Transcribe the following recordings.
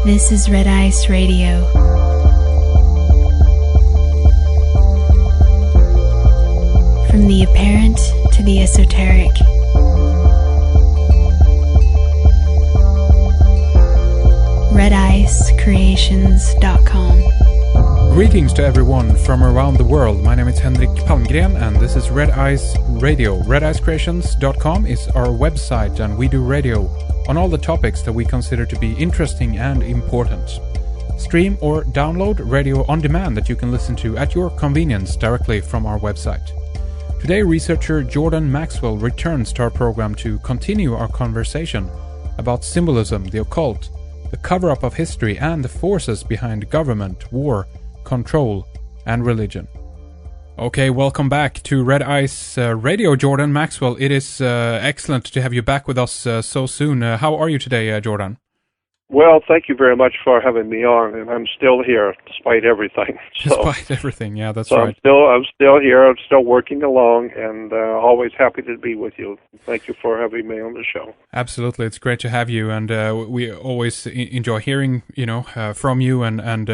This is Red Ice Radio. From the apparent to the esoteric. RedIceCreations.com. Greetings to everyone from around the world. My name is Henrik Palmgren and this is Red Ice Radio. RedIceCreations.com is our website and we do radio on all the topics that we consider to be interesting and important. Stream or download radio on demand that you can listen to at your convenience directly from our website. Today, researcher Jordan Maxwell returns to our program to continue our conversation about symbolism, the occult, the cover-up of history, and the forces behind government, war, control, and religion. Okay, welcome back to Red Ice Radio, Jordan Maxwell. It is excellent to have you back with us so soon. How are you today, Jordan? Well, thank you very much for having me on, and I'm still here despite everything. Despite everything, yeah, that's so right. I'm still here. I'm still working along, and always happy to be with you. Thank you for having me on the show. Absolutely, it's great to have you, and we always enjoy hearing, from you, and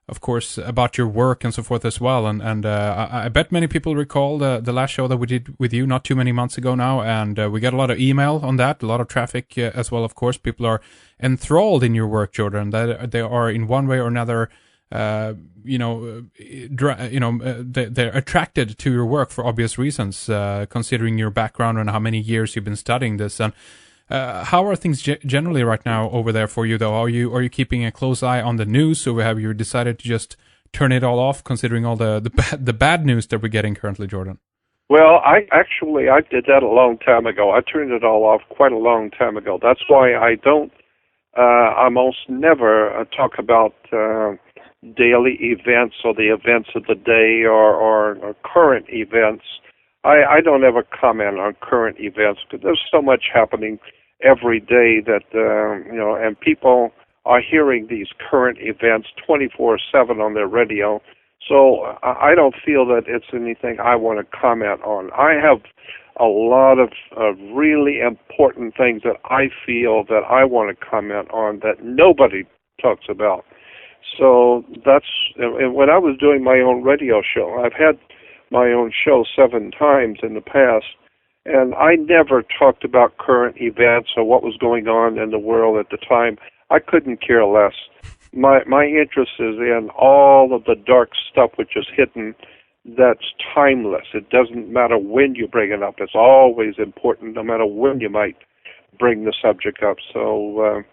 of course about your work and so forth as well. And I bet many people recall the last show that we did with you not too many months ago now, and we got a lot of email on that, a lot of traffic as well. Of course, people are enthralled in your work, Jordan. That they are in one way or another, they're attracted to your work for obvious reasons, considering your background and how many years you've been studying this. And how are things generally right now over there for you, though? Are you keeping a close eye on the news, or have you decided to just turn it all off, considering all the bad news that we're getting currently, Jordan? Well, I did that a long time ago. I turned it all off quite a long time ago. That's why I don't. I almost never talk about daily events or the events of the day or current events. I don't ever comment on current events because there's so much happening every day that, and people are hearing these current events 24/7 on their radio. So I don't feel that it's anything I want to comment on. I have a lot of really important things that I feel that I want to comment on that nobody talks about. So and when I was doing my own radio show, I've had my own show 7 times in the past, and I never talked about current events or what was going on in the world at the time. I couldn't care less. My interest is in all of the dark stuff which is hidden that's timeless. It doesn't matter when you bring it up. It's always important, no matter when you might bring the subject up. So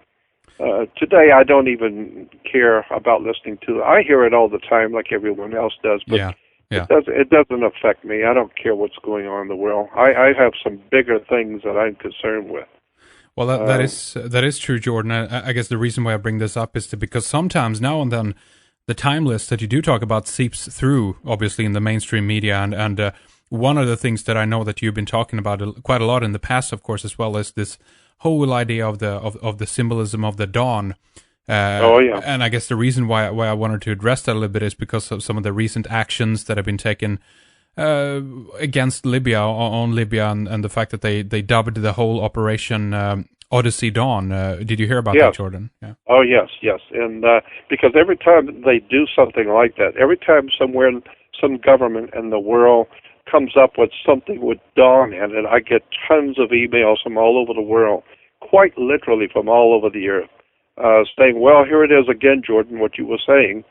today I don't even care about listening to it. I hear it all the time like everyone else does, but yeah. It doesn't affect me. I don't care what's going on in the world. I have some bigger things that I'm concerned with. Well, that is true, Jordan. I guess the reason why I bring this up is because sometimes now and then the time list that you do talk about seeps through, obviously, in the mainstream media. And one of the things that I know that you've been talking about quite a lot in the past, of course, as well, is this whole idea of the symbolism of the dawn. And I guess the reason why I wanted to address that a little bit is because of some of the recent actions that have been taken against Libya, on Libya, and the fact that they dubbed the whole operation Odyssey Dawn. Did you hear about that, Jordan? Yeah. Oh, yes. And because every time they do something like that, every time somewhere, some government in the world comes up with something with dawn in it, I get tons of emails from all over the world, quite literally from all over the earth, saying, well, here it is again, Jordan, what you were saying.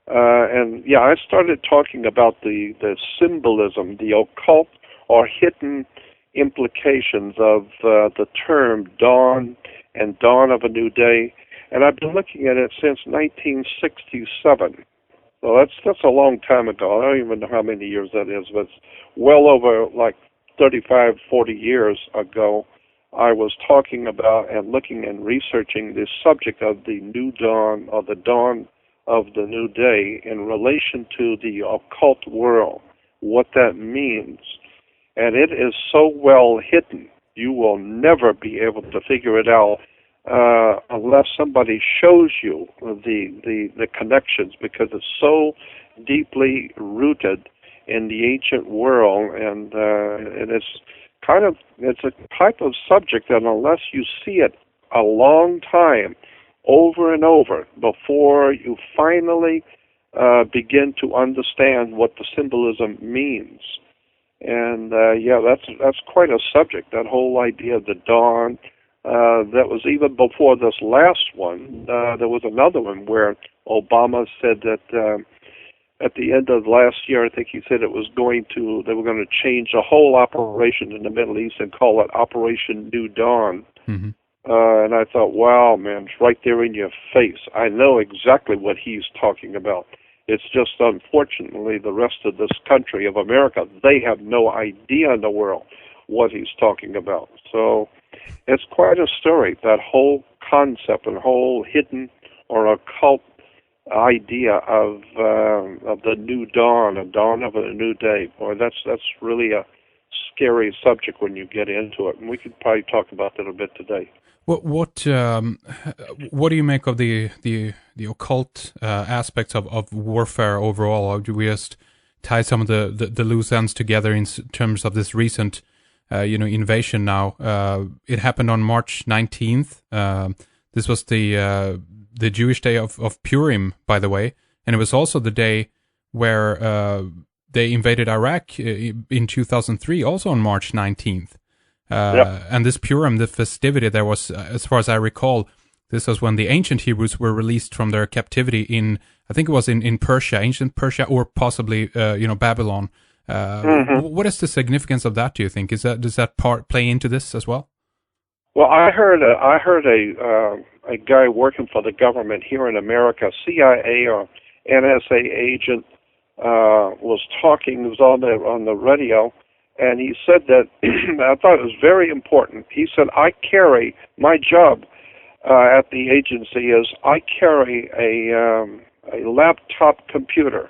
I started talking about the symbolism, the occult or hidden implications of the term dawn and dawn of a new day, and I've been looking at it since 1967. So that's a long time ago. I don't even know how many years that is, but it's well over like 35, 40 years ago. I was talking about and looking and researching the subject of the new dawn or the dawn of the new day in relation to the occult world, what that means. And it is so well hidden, you will never be able to figure it out unless somebody shows you the connections, because it's so deeply rooted in the ancient world, and it's a type of subject that unless you see it a long time, over and over before you finally begin to understand what the symbolism means. And yeah, that's quite a subject. That whole idea of the dawn. That was even before this last one. There was another one where Obama said that at the end of last year, I think he said they were going to change the whole operation in the Middle East and call it Operation New Dawn. Mm-hmm. And I thought, wow, man, it's right there in your face. I know exactly what he's talking about. It's just, unfortunately, the rest of this country of America, they have no idea in the world what he's talking about. So it's quite a story, that whole concept and whole hidden or occult idea of the new dawn, a dawn of a new day. Boy, that's really a scary subject when you get into it, and we could probably talk about that a bit today. What do you make of the occult aspects of warfare overall? Or do we just tie some of the loose ends together in terms of this recent invasion now? It happened on March 19th. This was the Jewish day of Purim, by the way, and it was also the day where they invaded Iraq in 2003, also on March 19th. Yep. And this Purim, the festivity, there was, as far as I recall, this was when the ancient Hebrews were released from their captivity in, I think it was in Persia, ancient Persia, or possibly Babylon. What is the significance of that? Do you think? Does that part play into this as well? Well, I heard a guy working for the government here in America, CIA or NSA agent, was talking. He was on the radio. And he said that, I thought it was very important. He said, my job at the agency is I carry a laptop computer,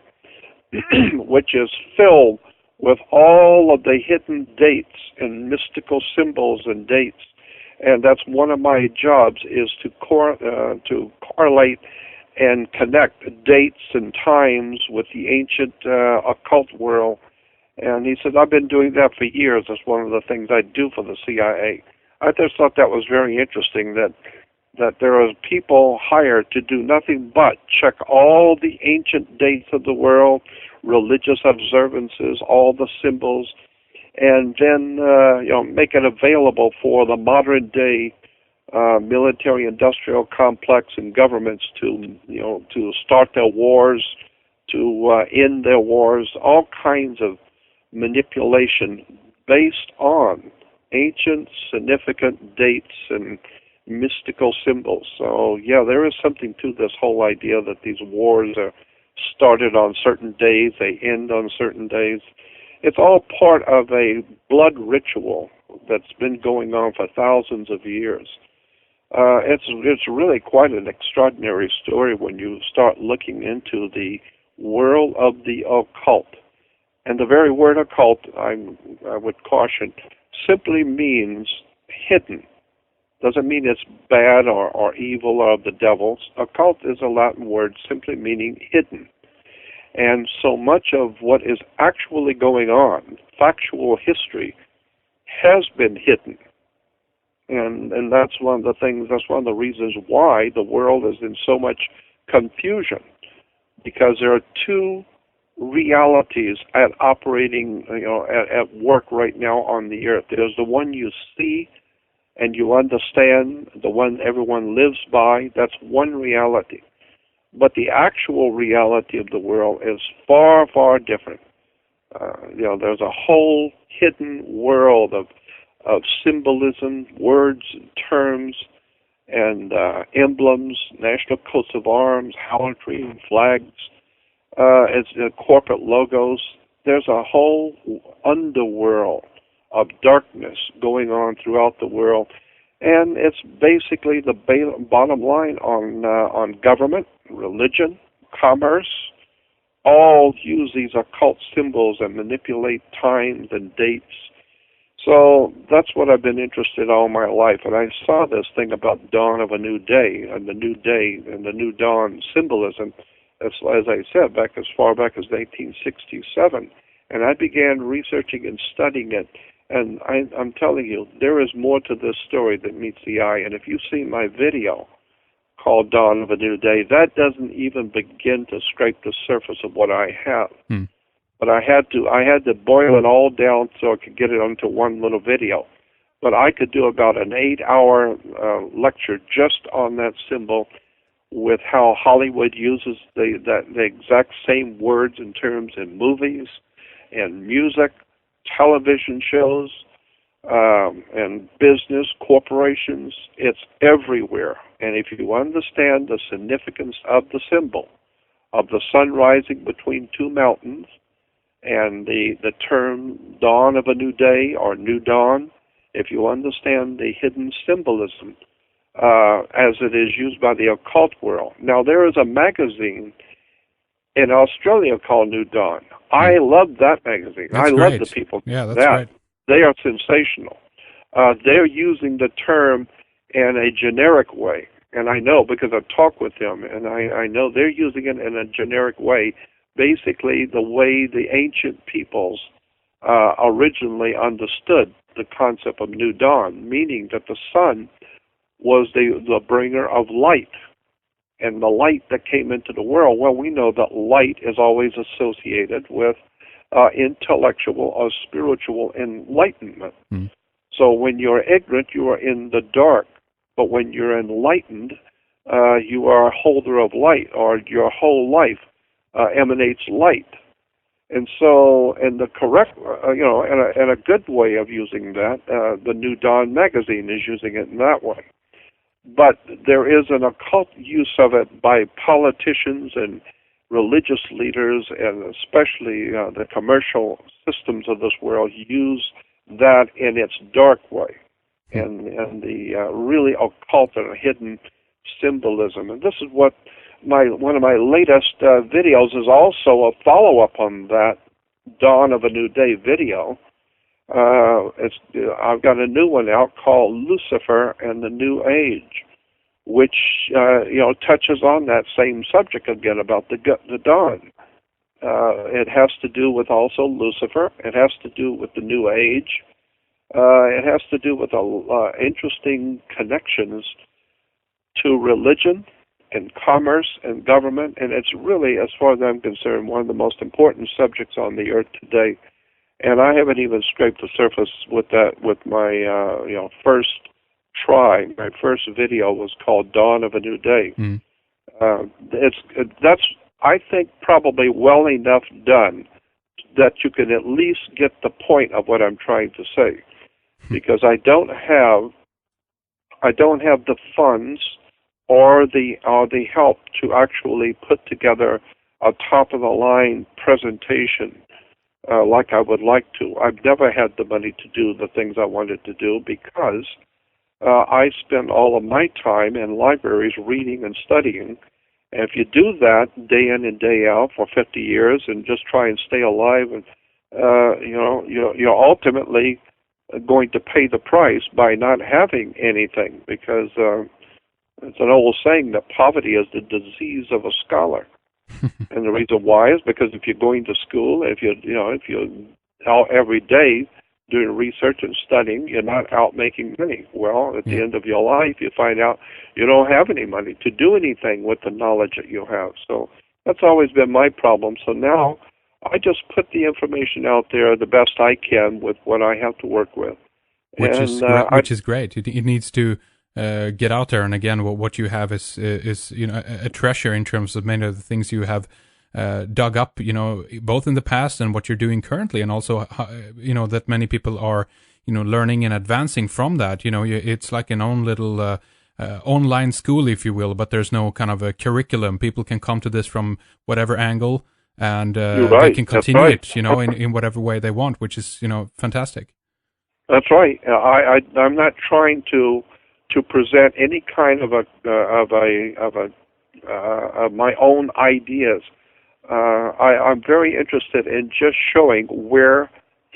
which is filled with all of the hidden dates and mystical symbols and dates. And that's one of my jobs, is to correlate and connect dates and times with the ancient occult world. And he said, I've been doing that for years. That's one of the things I do for the CIA. I just thought that was very interesting, that there are people hired to do nothing but check all the ancient dates of the world, religious observances, all the symbols, and then make it available for the modern day military-industrial complex and governments to start their wars, to end their wars, all kinds of manipulation based on ancient significant dates and mystical symbols. So yeah, there is something to this whole idea that these wars are started on certain days, they end on certain days. It's all part of a blood ritual that's been going on for thousands of years. It's really quite an extraordinary story when you start looking into the world of the occult. And the very word occult, I would caution, simply means hidden. Doesn't mean it's bad or evil or of the devil. Occult is a Latin word simply meaning hidden. And so much of what is actually going on, factual history, has been hidden. And that's one of the things, that's one of the reasons why the world is in so much confusion. Because there are two realities at operating, at work right now on the earth. There's the one you see and you understand, the one everyone lives by. That's one reality. But the actual reality of the world is far, far different. There's a whole hidden world of symbolism, words, terms, and emblems, national coats of arms, halotry, flags. It's corporate logos. There's a whole underworld of darkness going on throughout the world, and it's basically the bottom line on government, religion, commerce. All use these occult symbols and manipulate times and dates. So that's what I've been interested in all my life, and I saw this thing about dawn of a new day, and the new day and the new dawn symbolism. As I said, as far back as 1967, and I began researching and studying it. And I'm telling you, there is more to this story than meets the eye. And if you've seen my video called Dawn of a New Day. That doesn't even begin to scrape the surface of what I have. But I had to boil it all down so I could get it onto one little video. But I could do about an 8-hour lecture just on that symbol, with how Hollywood uses the exact same words and terms in movies and music, television shows, and business, corporations. It's everywhere. And if you understand the significance of the symbol of the sun rising between two mountains, and the term dawn of a new day or new dawn, if you understand the hidden symbolism as it is used by the occult world. Now, there is a magazine in Australia called New Dawn. I love that magazine. That's love great. the people. Yeah, that's right. They are sensational. They're using the term in a generic way. And I know because I've talked with them, and I know they're using it in a generic way, basically the way the ancient peoples originally understood the concept of new dawn, meaning that the sun was the bringer of light, and the light that came into the world. Well, we know that light is always associated with intellectual or spiritual enlightenment. So when you're ignorant, you are in the dark. But when you're enlightened, you are a holder of light, or your whole life emanates light. And so, in the correct, and a good way of using that, the New Dawn magazine is using it in that way. But there is an occult use of it by politicians and religious leaders, and especially the commercial systems of this world use that in its dark way, and the really occult and hidden symbolism. And this is what one of my latest videos is also a follow-up on that Dawn of a New Day video. I've got a new one out called Lucifer and the New Age, which touches on that same subject again about the dawn. It has to do with also Lucifer. It has to do with the New Age. It has to do with interesting connections to religion and commerce and government, and it's really, as far as I'm concerned, one of the most important subjects on the earth today. And I haven't even scraped the surface with that. With my first try, my first video was called Dawn of a New Day. That's I think probably well enough done that you can at least get the point of what I'm trying to say, because I don't have the funds or the help to actually put together a top-of-the-line presentation like I would like to. I've never had the money to do the things I wanted to do because I spend all of my time in libraries reading and studying. And if you do that day in and day out for 50 years and just try and stay alive, and you're ultimately going to pay the price by not having anything, because it's an old saying that poverty is the disease of a scholar. And the reason why is because if you're going to school, if you're out every day doing research and studying, you're not out making money. Well, at the end of your life, you find out you don't have any money to do anything with the knowledge that you have. So that's always been my problem. So now I just put the information out there the best I can with what I have to work with. Which is great. It needs to get out there, and again, what you have is a treasure in terms of many of the things you have dug up, both in the past and what you're doing currently, and also that many people are learning and advancing from that. It's like an own little online school, if you will, but there's no kind of a curriculum. People can come to this from whatever angle, and they can continue it, in whatever way they want, which is fantastic. That's right. I'm not trying to present any kind of my own ideas. I'm very interested in just showing where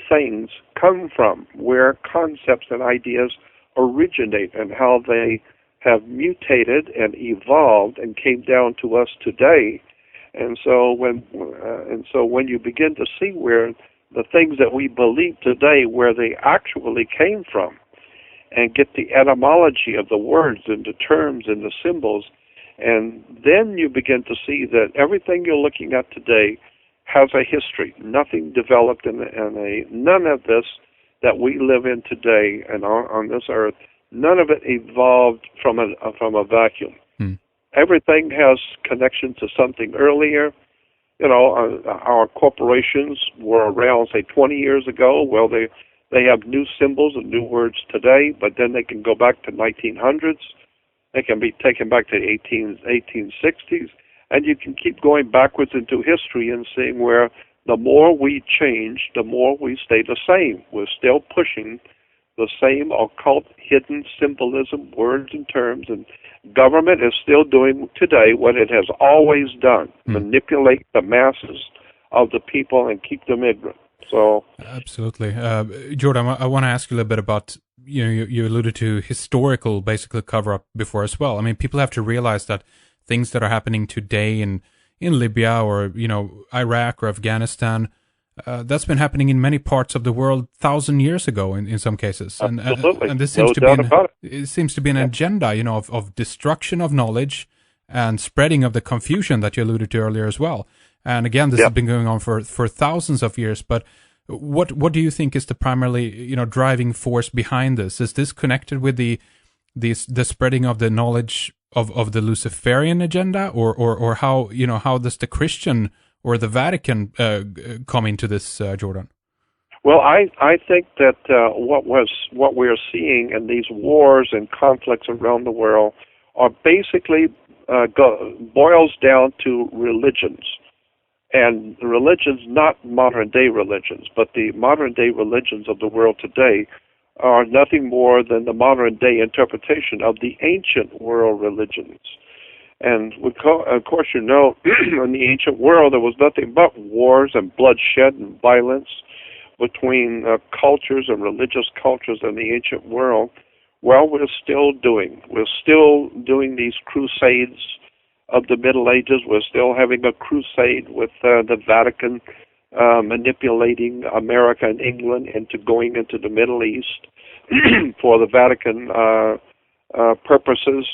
things come from, where concepts and ideas originate, and how they have mutated and evolved and came down to us today. And so when you begin to see where the things that we believe today, where they actually came from, and get the etymology of the words and the terms and the symbols, and then you begin to see where the And then you begin to see that everything you're looking at today has a history. Nothing developed none of this that we live in today and on this earth, none of it evolved from a vacuum. Everything has connection to something earlier. You know, our corporations were around, say, 20 years ago. Well, they have new symbols and new words today, but then they can go back to 1900s. They can be taken back to 1860s, and you can keep going backwards into history and seeing where the more we change, the more we stay the same. We're still pushing the same occult, hidden symbolism, words and terms, and government is still doing today what it has always done, manipulate the masses of the people and keep them ignorant. So, absolutely. Jordan, I want to ask you a little bit about, you alluded to historical, basically, cover-up before as well. I mean, people have to realize that things that are happening today in Libya or, Iraq or Afghanistan, that's been happening in many parts of the world 1,000 years ago in some cases. Absolutely. And this seems it seems to be an agenda, of destruction of knowledge and spreading of the confusion that you alluded to earlier as well. And again, this has been going on for thousands of years. But what do you think is the primarily, driving force behind this? Is this connected with the spreading of the knowledge of the Luciferian agenda, or how does the Christian or the Vatican come into this, Jordan? Well, I think that what we're seeing in these wars and conflicts around the world are basically boils down to religions. And religions, not modern-day religions, but the modern-day religions of the world today are nothing more than the modern-day interpretation of the ancient world religions. And of course, in the ancient world, there was nothing but wars and bloodshed and violence between cultures and religious cultures in the ancient world. Well, we're still doing these crusades of the Middle Ages. We're still having a crusade with the Vatican manipulating America and England into going into the Middle East for the Vatican purposes.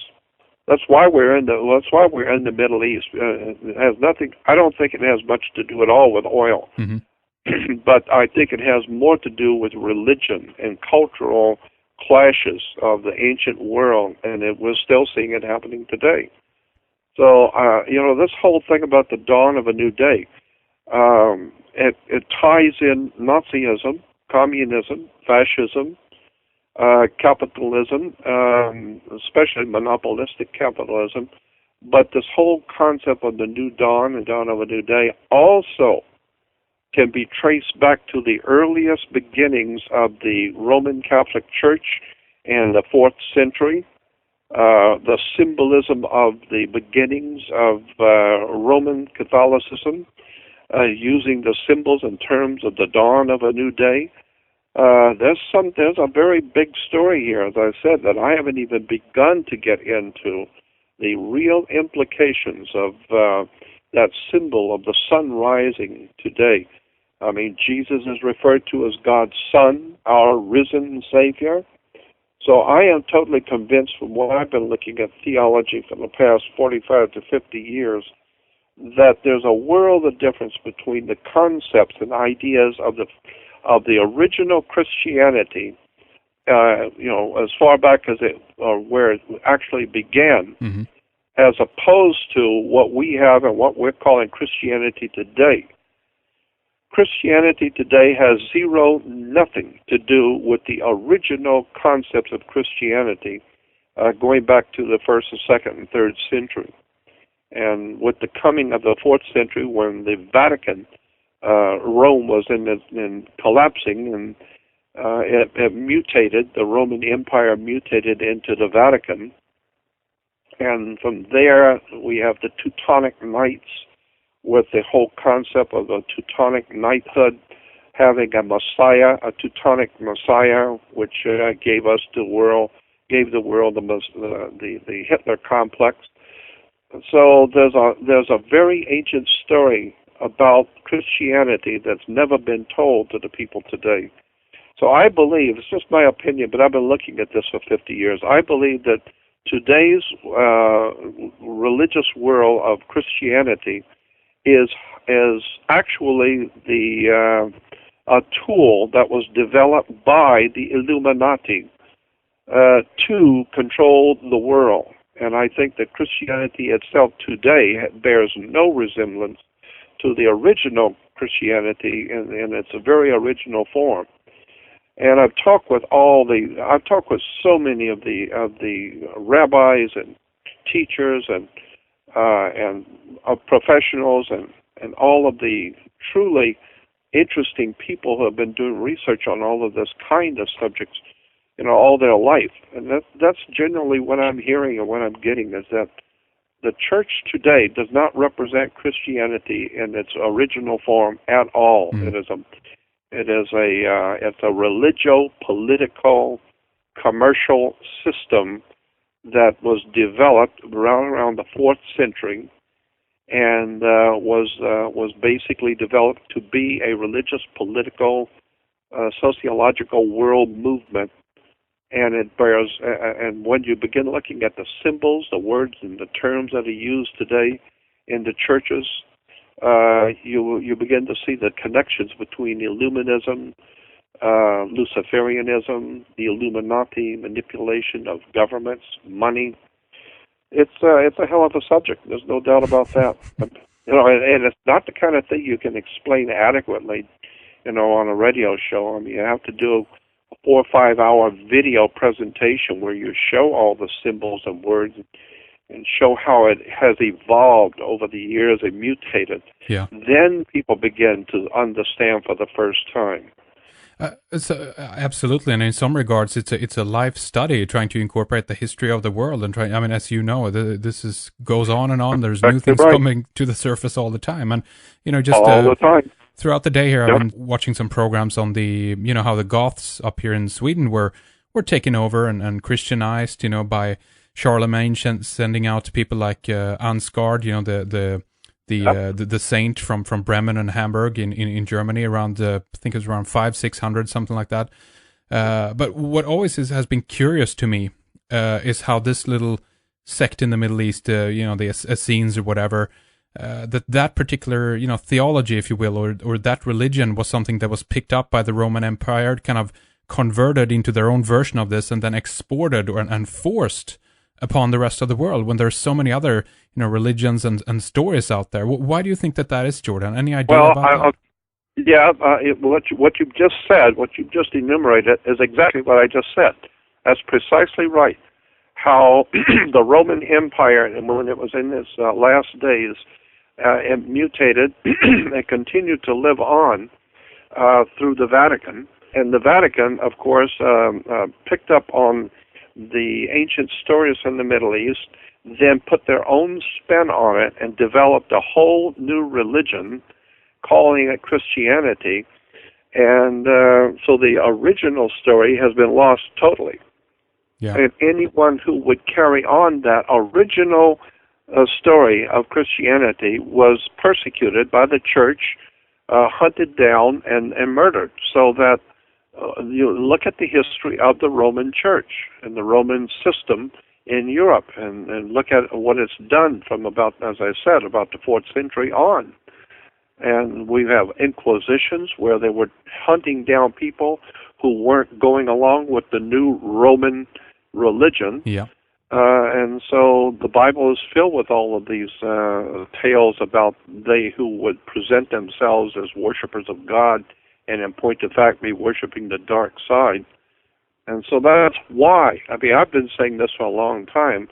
That's why we're in the Middle East. It has nothing. I don't think it has much to do at all with oil, but I think it has more to do with religion and cultural clashes of the ancient world, and we're still seeing it happening today. So, this whole thing about the dawn of a new day, it ties in Nazism, communism, fascism, capitalism, especially monopolistic capitalism. But this whole concept of the new dawn, the dawn of a new day, also can be traced back to the earliest beginnings of the Roman Catholic Church in the 4th century. The symbolism of the beginnings of Roman Catholicism, using the symbols and terms of the dawn of a new day. There's a very big story here, as I said, that I haven't even begun to get into the real implications of that symbol of the sun rising today. I mean, Jesus is referred to as God's Son, our risen Savior. So I am totally convinced from what I've been looking at theology for the past 45 to 50 years that there's a world of difference between the concepts and ideas of the original Christianity, as far back as where it actually began, as opposed to what we have and what we're calling Christianity today. Christianity today has nothing to do with the original concepts of Christianity going back to the 1st, and 2nd, and 3rd century. And with the coming of the 4th century, when the Vatican, Rome was in collapsing, and it mutated, the Roman Empire mutated into the Vatican. And from there, we have the Teutonic Knights, with the whole concept of the Teutonic knighthood, having a Messiah, a Teutonic Messiah, which gave the world the Hitler complex. So there's a very ancient story about Christianity that's never been told to the people today. So I believe, it's just my opinion, but I've been looking at this for 50 years, I believe that today's religious world of Christianity is actually a tool that was developed by the Illuminati to control the world. And I think that Christianity itself today bears no resemblance to the original Christianity in its very original form. And I've talked with so many of the rabbis and teachers and professionals and all of the truly interesting people who have been doing research on all of this kind of subjects, all their life. And that's generally what I'm hearing and what I'm getting, is that the church today does not represent Christianity in its original form at all. It's a religio-political, commercial system that was developed around the 4th century, and was basically developed to be a religious, political, sociological world movement. And it bears, and when you begin looking at the symbols, the words, and the terms that are used today in the churches, you begin to see the connections between Illuminism, Luciferianism, the Illuminati, manipulation of governments, money. It's a hell of a subject. There's no doubt about that. And it's not the kind of thing you can explain adequately, on a radio show. I mean, you have to do a 4 or 5 hour video presentation where you show all the symbols and words and show how it has evolved over the years and mutated. Yeah. Then people begin to understand for the first time. Absolutely, and in some regards, it's a life study trying to incorporate the history of the world and trying. I mean, as you know, this goes on and on. There's new things coming to the surface all the time, and just all the time. Throughout the day here, I've been watching some programs on the how the Goths up here in Sweden were taken over and Christianized, by Charlemagne sending out people like Ansgard, the saint from Bremen and Hamburg in Germany around I think it was around 500-600, something like that. But what always has been curious to me is how this little sect in the Middle East, the Essenes or whatever, that particular theology, if you will, or that religion was something that was picked up by the Roman Empire, kind of converted into their own version of this, and then exported and forced upon the rest of the world, when there's so many other religions and stories out there. Why do you think that is, Jordan? Any idea about that? Yeah, what you've just said, what you've just enumerated, is exactly what I just said. That's precisely right. How the Roman Empire, and when it was in its last days, it mutated and continued to live on through the Vatican. And the Vatican, of course, picked up on the ancient stories in the Middle East, then put their own spin on it and developed a whole new religion, calling it Christianity. And so the original story has been lost totally. Yeah. And anyone who would carry on that original story of Christianity was persecuted by the church, hunted down, and murdered. So that you look at the history of the Roman Church and the Roman system in Europe, and look at what it's done from about, as I said, about the 4th century on. And we have inquisitions where they were hunting down people who weren't going along with the new Roman religion. Yeah. And so the Bible is filled with all of these tales about they who would present themselves as worshipers of God and in point of fact be worshiping the dark side. And so that's why, I mean, I've been saying this for a long time,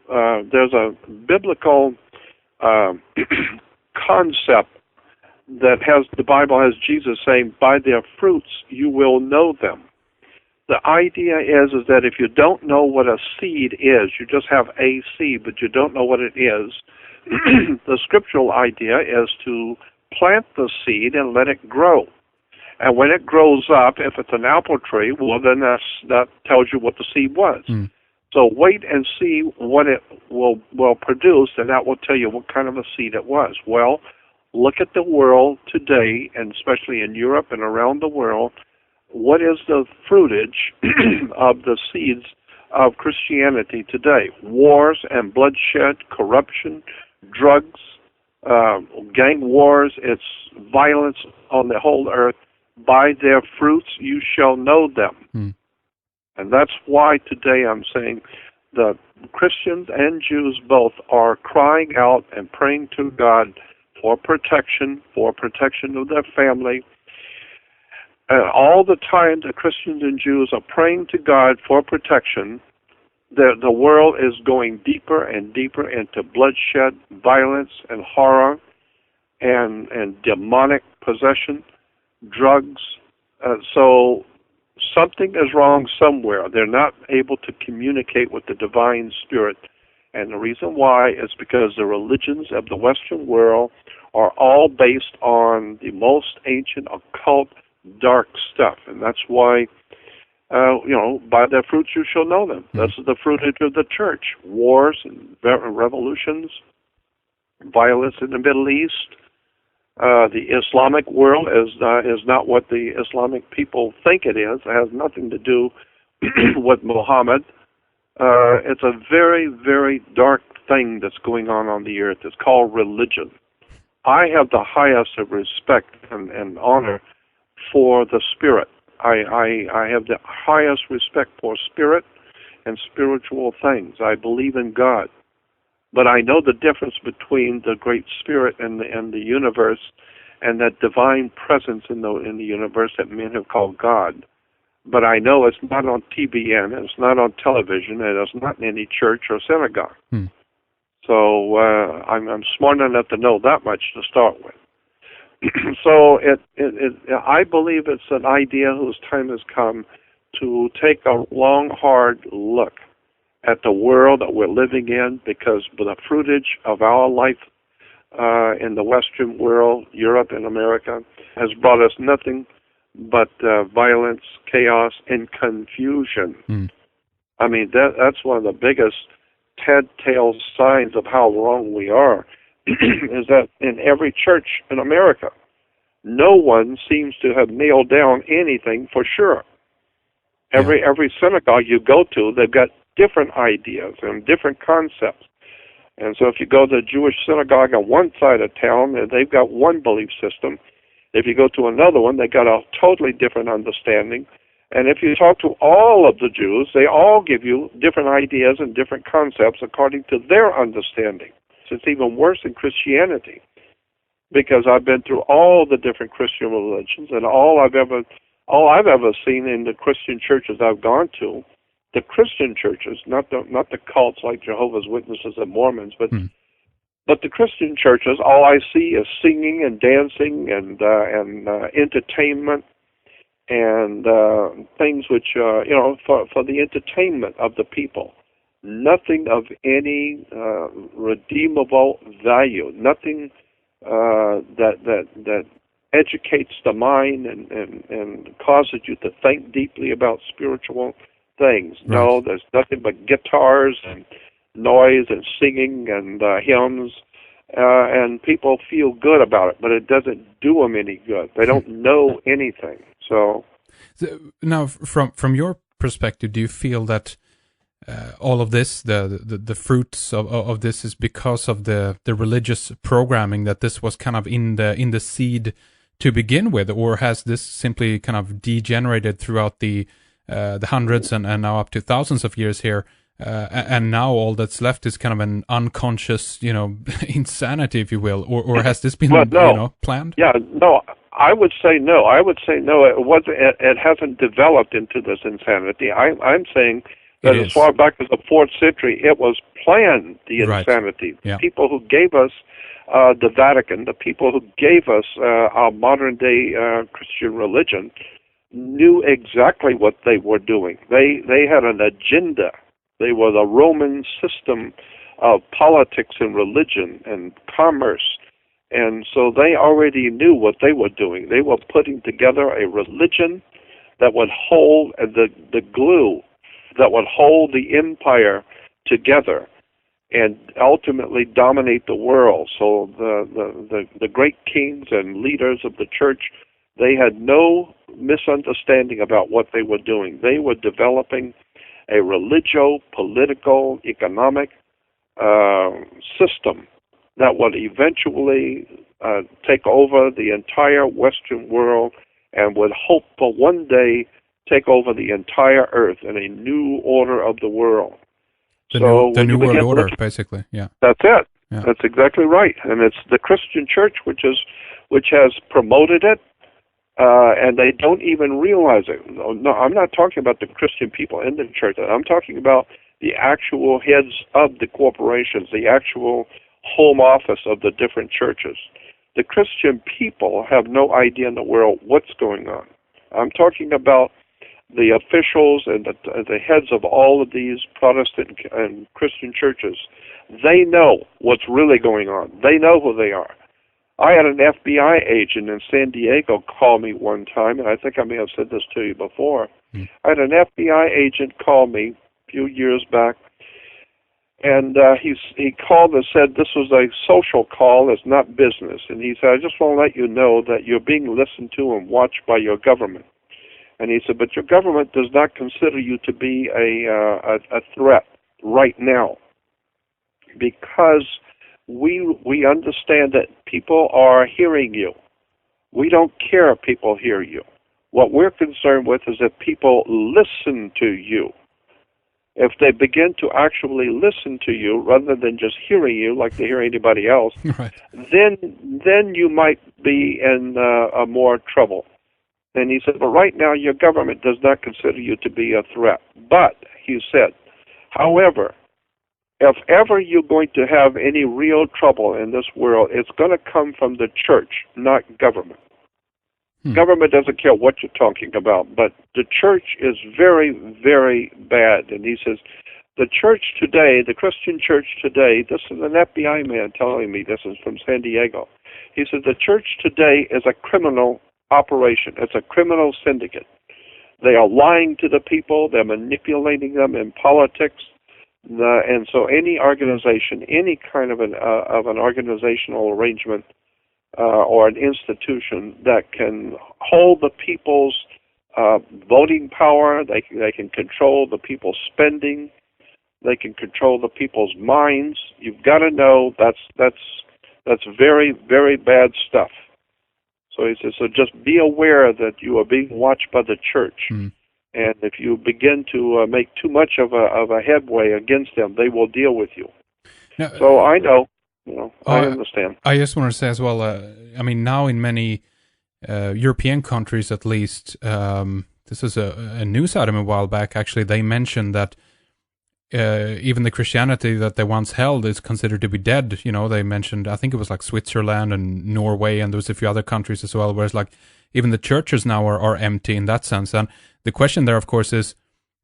there's a biblical concept that has, the Bible has Jesus saying, by their fruits you will know them. The idea is that if you don't know what a seed is, you just have a seed, but you don't know what it is, the scriptural idea is to plant the seed and let it grow. And when it grows up, if it's an apple tree, well, then that tells you what the seed was. Mm. So wait and see what it will produce, and that will tell you what kind of a seed it was. Well, look at the world today, and especially in Europe and around the world. What is the fruitage of the seeds of Christianity today. Wars and bloodshed, corruption, drugs, gang wars, it's violence on the whole earth. By their fruits you shall know them. And that's why today I'm saying the Christians and Jews both are crying out and praying to God for protection of their family. All the time the Christians and Jews are praying to God for protection, the world is going deeper and deeper into bloodshed, violence, and horror, and demonic possession, drugs. So something is wrong somewhere. They're not able to communicate with the divine spirit. And the reason why is because the religions of the Western world are all based on the most ancient occult dark stuff. And that's why, by their fruits you shall know them. That's the fruitage of the church. Wars and revolutions, violence in the Middle East. The Islamic world is not what the Islamic people think it is. It has nothing to do with Muhammad. It's a very, very dark thing that's going on the earth. It's called religion. I have the highest of respect and honor for the spirit. I have the highest respect for spirit and spiritual things. I believe in God. But I know the difference between the Great Spirit and the universe and that divine presence in the universe that men have called God. But I know it's not on TBN, it's not on television, and it's not in any church or synagogue. So I'm smart enough to know that much to start with. So I believe it's an idea whose time has come to take a long, hard look at the world that we're living in, because the fruitage of our life in the Western world, Europe and America, has brought us nothing but violence, chaos, and confusion. I mean, that's one of the biggest telltale signs of how wrong we are, is that in every church in America, no one seems to have nailed down anything for sure. Every synagogue you go to, they've got different ideas and different concepts. And so if you go to a Jewish synagogue on one side of town, they've got one belief system. If you go to another one, they got a totally different understanding. And if you talk to all of the Jews, they all give you different ideas and different concepts according to their understanding. So it's even worse in Christianity, because I've been through all the different Christian religions, and all I've ever seen in the Christian churches I've gone to, the Christian churches, not the cults like Jehovah's Witnesses and Mormons, but the Christian churches, all I see is singing and dancing and entertainment and things which for the entertainment of the people. Nothing of any redeemable value. Nothing that educates the mind and causes you to think deeply about spiritual things. Right. No, there's nothing but guitars and noise and singing and hymns, and people feel good about it, but it doesn't do them any good. They don't know anything. So now, from your perspective, do you feel that all of this, the fruits of this, is because of the religious programming, that this was kind of in the seed to begin with, or has this simply kind of degenerated throughout the hundreds and now up to thousands of years here, and now all that's left is kind of an unconscious, insanity, if you will, or has this been planned? Yeah, no, I would say no. It wasn't. It hasn't developed into this insanity. I'm saying that as far back as the 4th century, it was planned, the insanity. Right. Yeah. People who gave us the Vatican, the people who gave us our modern-day Christian religion, knew exactly what they were doing. They had an agenda. They were the Roman system of politics and religion and commerce. And so they already knew what they were doing. They were putting together a religion that would hold the glue, that would hold the empire together and ultimately dominate the world. So the great kings and leaders of the church, they had no misunderstanding about what they were doing. They were developing a religio-political, economic system that would eventually take over the entire Western world and would hope for one day take over the entire earth in a new order of the world. The new world order, basically. Yeah. That's it. Yeah. That's exactly right. And it's the Christian church which has promoted it, and they don't even realize it. No, I'm not talking about the Christian people in the church. I'm talking about the actual heads of the corporations, the actual home office of the different churches. The Christian people have no idea in the world what's going on. I'm talking about the officials and the heads of all of these Protestant and Christian churches. They know what's really going on. They know who they are. I had an FBI agent in San Diego call me one time, and I think I may have said this to you before. I had an FBI agent call me a few years back, and he called and said this was a social call, it's not business. And he said, I just want to let you know that you're being listened to and watched by your government. And he said, but your government does not consider you to be a threat right now, because we understand that people are hearing you. We don't care if people hear you. What we're concerned with is that people listen to you. If they begin to actually listen to you rather than just hearing you like they hear anybody else, right, then you might be in more trouble. And he said, but right now your government does not consider you to be a threat. But, he said, however, if ever you're going to have any real trouble in this world, it's going to come from the church, not government. Government doesn't care what you're talking about, but the church is very, very bad. And he says, the church today, the Christian church today, this is an FBI man telling me, this is from San Diego. He said, the church today is a criminal operation. It's a criminal syndicate. They are lying to the people. They're manipulating them in politics. And so any organization, any kind of an organizational arrangement or an institution that can hold the people's voting power, they can control the people's spending, they can control the people's minds. You've got to know that's very, very bad stuff. So he says, so just be aware that you are being watched by the church. And if you begin to make too much of a headway against them, they will deal with you. Now, so I know, I understand. I just want to say as well, I mean, now in many European countries at least, this is a news item a while back, actually, they mentioned that even the Christianity that they once held is considered to be dead. They mentioned, I think it was like Switzerland and Norway, and there was a few other countries as well, whereas like even the churches now are empty in that sense. And the question there, of course, is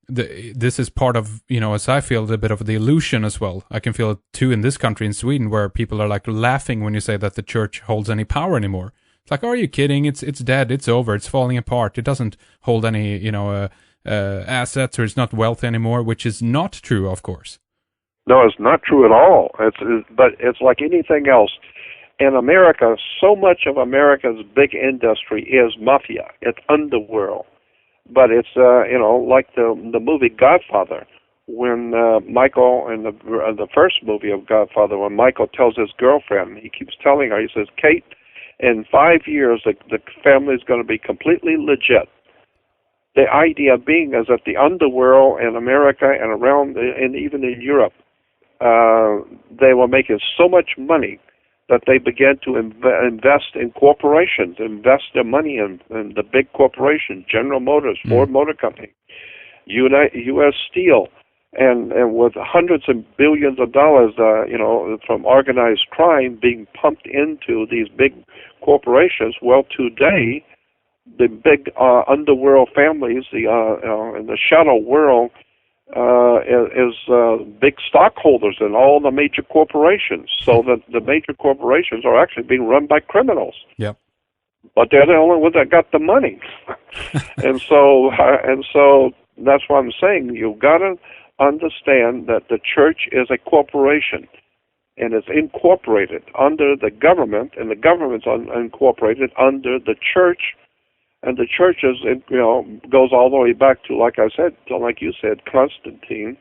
this is part of, as I feel, a bit of the illusion as well. I can feel it too in this country, in Sweden, where people are like laughing when you say that the church holds any power anymore. It's like, are you kidding? It's dead. It's over. It's falling apart. It doesn't hold any, assets, or it's not wealthy anymore, which is not true, of course. No, it's not true at all. But it's like anything else. In America, so much of America's big industry is mafia. It's underworld. But it's, like the movie Godfather, when Michael, in the first movie of Godfather, when Michael tells his girlfriend, he keeps telling her, he says, Kate, in 5 years, the family is going to be completely legit. The idea being is that the underworld in America and around, and even in Europe, they were making so much money that they began to invest in corporations, invest their money in the big corporations, General Motors, Ford Motor Company, U.S. Steel, and with hundreds of billions of dollars, from organized crime being pumped into these big corporations. Well, today, the big underworld families, in the shadow world, is big stockholders in all the major corporations. So that the major corporations are actually being run by criminals. Yep. But they're the only ones that got the money. and so that's what I'm saying. You've got to understand that the church is a corporation, and it's incorporated under the government, and the government's incorporated under the church, And the churches, it, goes all the way back to, like you said, Constantine,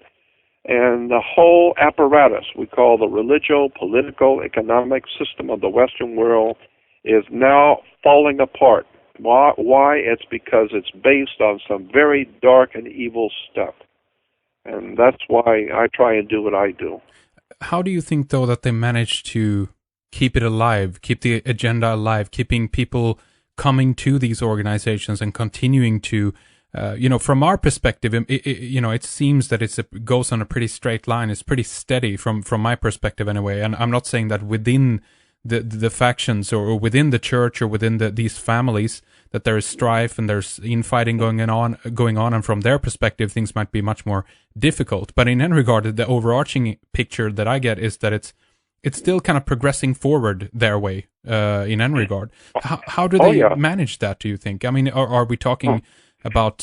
and the whole apparatus we call the religio-political economic system of the Western world is now falling apart. Why? It's because it's based on some very dark and evil stuff. And that's why I try and do what I do. How do you think, though, that they manage to keep it alive, keep the agenda alive, keeping people coming to these organizations and continuing to, from our perspective, it seems that it goes on a pretty straight line. It's pretty steady from my perspective anyway. And I'm not saying that within the factions or within the church or within these families that there is strife and there's infighting going on, and from their perspective things might be much more difficult. But in any regard, the overarching picture that I get is that it's still kind of progressing forward their way in any regard. How do they manage that, do you think? I mean, are we talking about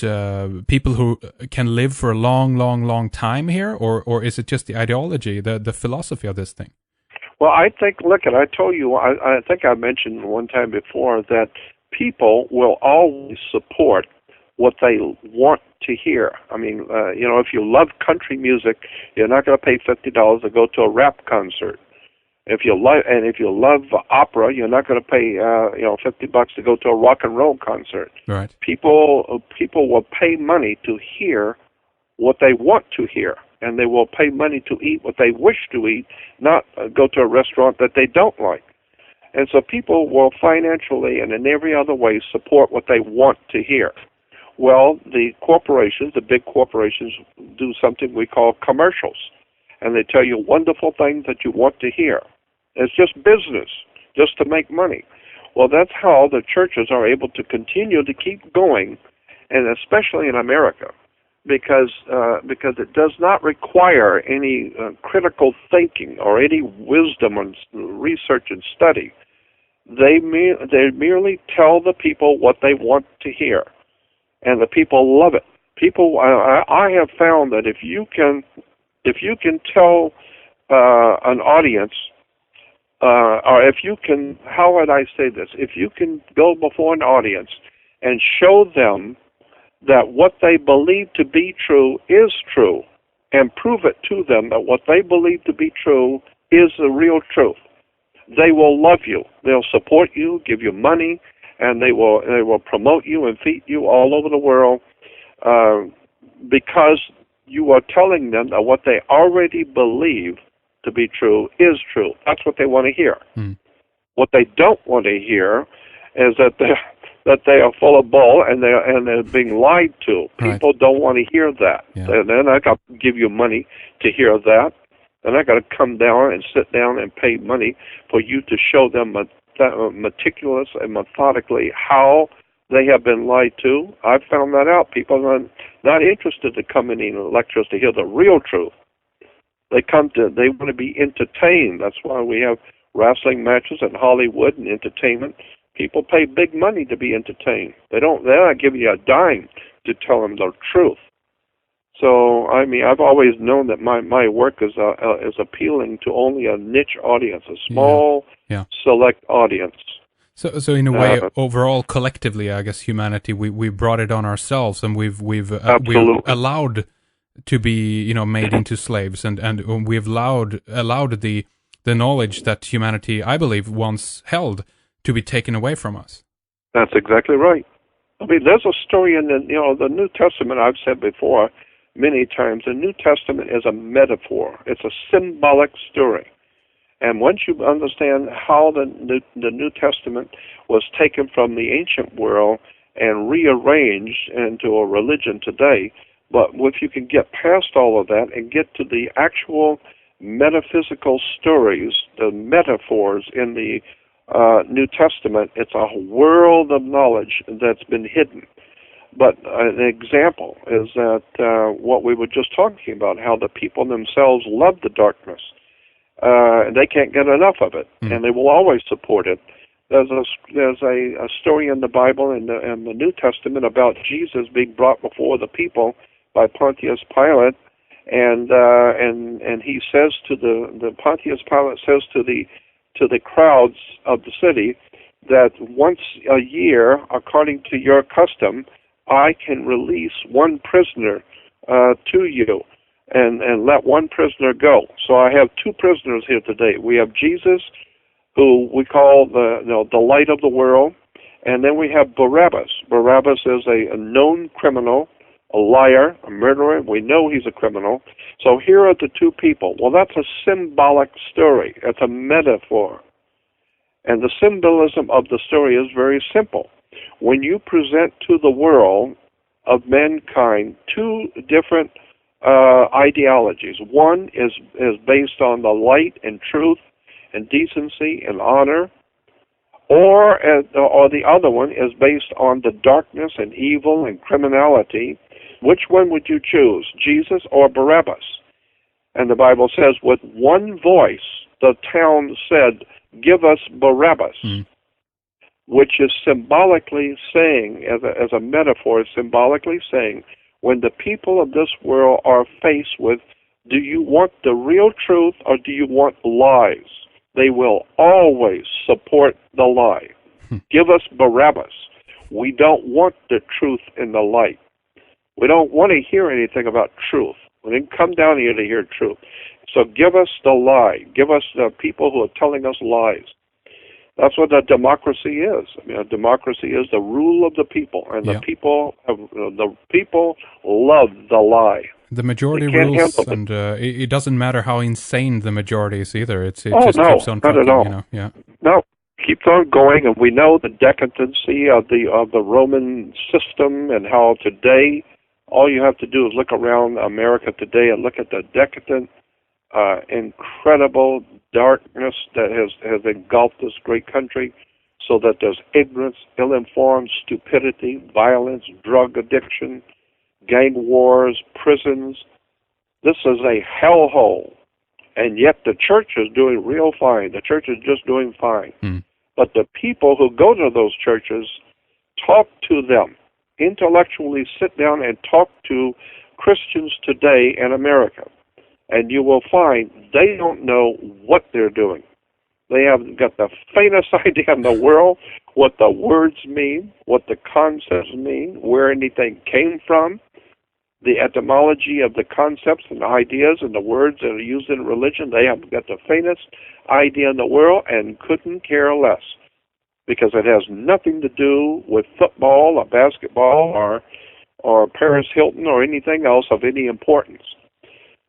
people who can live for a long time here, or is it just the ideology, the philosophy of this thing? Well, I think, I told you, I think I mentioned one time before that people will always support what they want to hear. I mean, if you love country music, you're not going to pay $50 to go to a rap concert. If you love opera, you're not going to pay $50 to go to a rock and roll concert. Right. People will pay money to hear what they want to hear, and they will pay money to eat what they wish to eat, not go to a restaurant that they don't like. And so people will financially and in every other way support what they want to hear. Well, the big corporations, do something we call commercials, and they tell you wonderful things that you want to hear. It's just business, just to make money. Well, that's how the churches are able to continue to keep going, and especially in America, because it does not require any critical thinking or any wisdom and research and study. They merely tell the people what they want to hear, and the people love it. People, I have found that if you can tell an audience, or if you can, how would I say this? If you can go before an audience and show them that what they believe to be true is true, and prove it to them that what they believe to be true is the real truth, they will love you. They'll support you, give you money, and they will promote you and feed you all over the world, because you are telling them that what they already believe to be true is true. That's what they want to hear. What they don't want to hear is that they are full of bull and they're being lied to. People don't want to hear that. Yeah. They're not going to give you money to hear that. They're not going to come down and sit down and pay money for you to show them meticulous and methodically how they have been lied to. I've found that out. People are not interested to come in lectures to hear the real truth. They want to be entertained. That's why we have wrestling matches in Hollywood and entertainment. People pay big money to be entertained. They're not giving you a dime to tell them the truth. So, I mean, I've always known that my work is appealing to only a niche audience, a small, select audience. So in a way, overall, collectively, I guess humanity, we brought it on ourselves, and we've allowed to be made into slaves, and we've allowed the knowledge that humanity, I believe, once held to be taken away from us. That's exactly right. I mean, there's a story in the New Testament. I've said before many times, the New Testament is a metaphor. It's a symbolic story. And once you understand how the New Testament was taken from the ancient world and rearranged into a religion today, but if you can get past all of that and get to the actual metaphysical stories, the metaphors in the New Testament, it's a world of knowledge that's been hidden. But an example is that what we were just talking about, how the people themselves love the darkness. And they can't get enough of it, and they will always support it. There's a story in the Bible in the New Testament about Jesus being brought before the people by Pontius Pilate, and he says to the Pontius Pilate says to the crowds of the city that once a year, according to your custom, I can release one prisoner to you and let one prisoner go. So I have two prisoners here today. We have Jesus, who we call the light of the world, and then we have Barabbas. Barabbas is a known criminal, a liar, a murderer. We know he's a criminal. So here are the two people. Well, that's a symbolic story. It's a metaphor. And the symbolism of the story is very simple. When you present to the world of mankind two different ideologies, one is based on the light and truth and decency and honor, or the other one is based on the darkness and evil and criminality, which one would you choose, Jesus or Barabbas? And the Bible says, with one voice, the town said, give us Barabbas, which is symbolically saying, as a metaphor, symbolically saying, when the people of this world are faced with, do you want the real truth or do you want lies? They will always support the lie. Give us Barabbas. We don't want the truth in the light. We don't want to hear anything about truth. We didn't come down here to hear truth. So give us the lie. Give us the people who are telling us lies. That's what a democracy is. I mean, a democracy is the rule of the people, and the people love the lie. The majority rules, and it doesn't matter how insane the majority is either. It just keeps on trucking, not at all. No, keeps on going, and we know the decadency of the Roman system, and how today all you have to do is look around America today and look at the decadent, incredible darkness that has engulfed this great country, so that there's ignorance, ill-informed, stupidity, violence, drug addiction, gang wars, prisons. This is a hellhole. And yet the church is doing real fine. The church is just doing fine. But the people who go to those churches, talk to them, intellectually sit down and talk to Christians today in America. And you will find they don't know what they're doing. They haven't got the faintest idea in the world what the words mean, what the concepts mean, where anything came from, the etymology of the concepts and the ideas and the words that are used in religion. They haven't got the faintest idea in the world and couldn't care less, because it has nothing to do with football or basketball or Paris Hilton or anything else of any importance.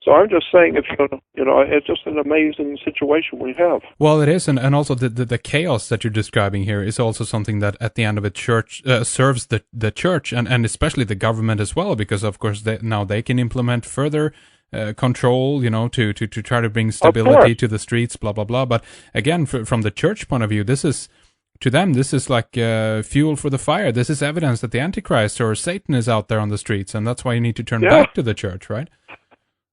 So I'm just saying, it's just an amazing situation we have. Well, it is, and also the chaos that you're describing here is also something that at the end of it serves the church and especially the government as well, because of course now they can implement further control, to try to bring stability to the streets, blah blah blah. But again, from the church point of view, this is like fuel for the fire. This is evidence that the Antichrist or Satan is out there on the streets, and that's why you need to turn back to the church, right?